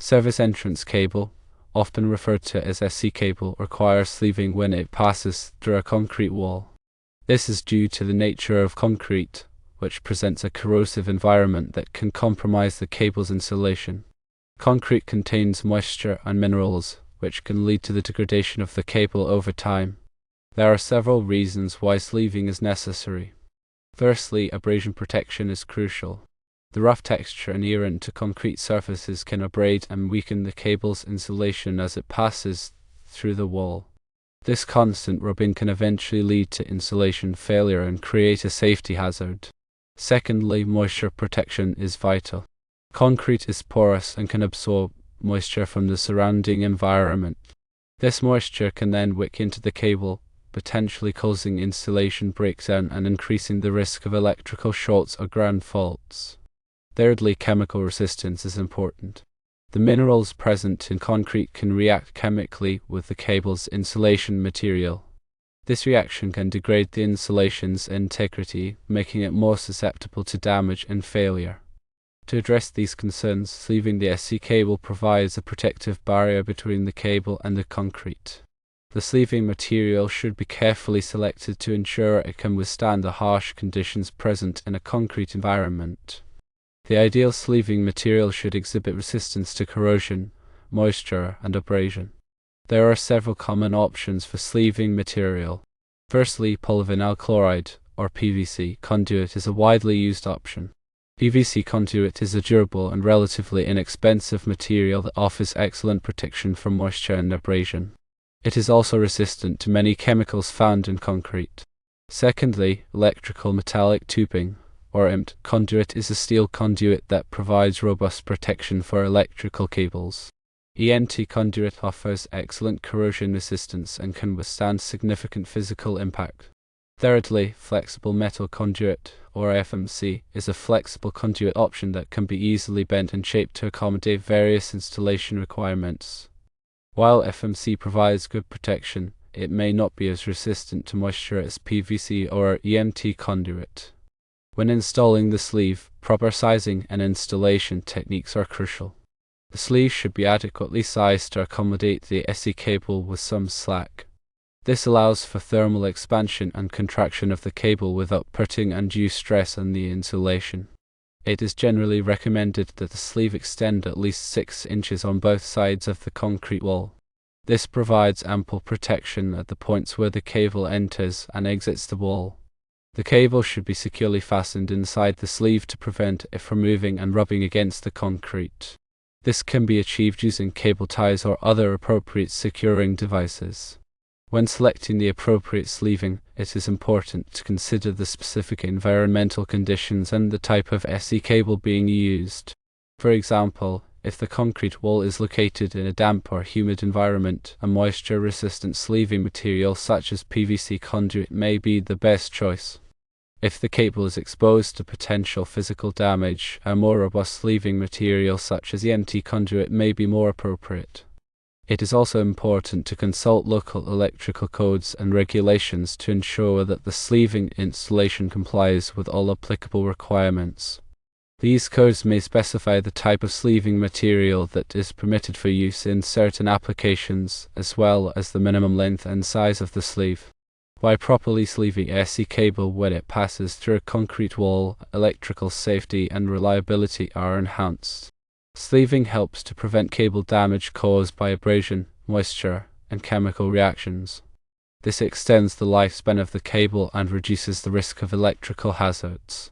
Service entrance cable, often referred to as SC cable, requires sleeving when it passes through a concrete wall. This is due to the nature of concrete, which presents a corrosive environment that can compromise the cable's insulation. Concrete contains moisture and minerals, which can lead to the degradation of the cable over time. There are several reasons why sleeving is necessary. Firstly, abrasion protection is crucial. The rough texture inherent to concrete surfaces can abrade and weaken the cable's insulation as it passes through the wall. This constant rubbing can eventually lead to insulation failure and create a safety hazard. Secondly, moisture protection is vital. Concrete is porous and can absorb moisture from the surrounding environment. This moisture can then wick into the cable, potentially causing insulation breakdown and increasing the risk of electrical shorts or ground faults. Thirdly, chemical resistance is important. The minerals present in concrete can react chemically with the cable's insulation material. This reaction can degrade the insulation's integrity, making it more susceptible to damage and failure. To address these concerns, sleeving the SC cable provides a protective barrier between the cable and the concrete. The sleeving material should be carefully selected to ensure it can withstand the harsh conditions present in a concrete environment. The ideal sleeving material should exhibit resistance to corrosion, moisture, and abrasion. There are several common options for sleeving material. Firstly, polyvinyl chloride, or PVC, conduit is a widely used option. PVC conduit is a durable and relatively inexpensive material that offers excellent protection from moisture and abrasion. It is also resistant to many chemicals found in concrete. Secondly, electrical metallic tubing, or EMT, conduit is a steel conduit that provides robust protection for electrical cables. EMT conduit offers excellent corrosion resistance and can withstand significant physical impact. Thirdly, flexible metal conduit, or FMC, is a flexible conduit option that can be easily bent and shaped to accommodate various installation requirements. While FMC provides good protection, it may not be as resistant to moisture as PVC or EMT conduit. When installing the sleeve, proper sizing and installation techniques are crucial. The sleeve should be adequately sized to accommodate the SC cable with some slack. This allows for thermal expansion and contraction of the cable without putting undue stress on the insulation. It is generally recommended that the sleeve extend at least 6 inches on both sides of the concrete wall. This provides ample protection at the points where the cable enters and exits the wall. The cable should be securely fastened inside the sleeve to prevent it from moving and rubbing against the concrete. This can be achieved using cable ties or other appropriate securing devices. When selecting the appropriate sleeving, it is important to consider the specific environmental conditions and the type of SC cable being used. For example, if the concrete wall is located in a damp or humid environment, a moisture-resistant sleeving material such as PVC conduit may be the best choice. If the cable is exposed to potential physical damage, a more robust sleeving material such as EMT conduit may be more appropriate. It is also important to consult local electrical codes and regulations to ensure that the sleeving installation complies with all applicable requirements. These codes may specify the type of sleeving material that is permitted for use in certain applications, as well as the minimum length and size of the sleeve. By properly sleeving SC cable when it passes through a concrete wall, electrical safety and reliability are enhanced. Sleeving helps to prevent cable damage caused by abrasion, moisture, and chemical reactions. This extends the lifespan of the cable and reduces the risk of electrical hazards.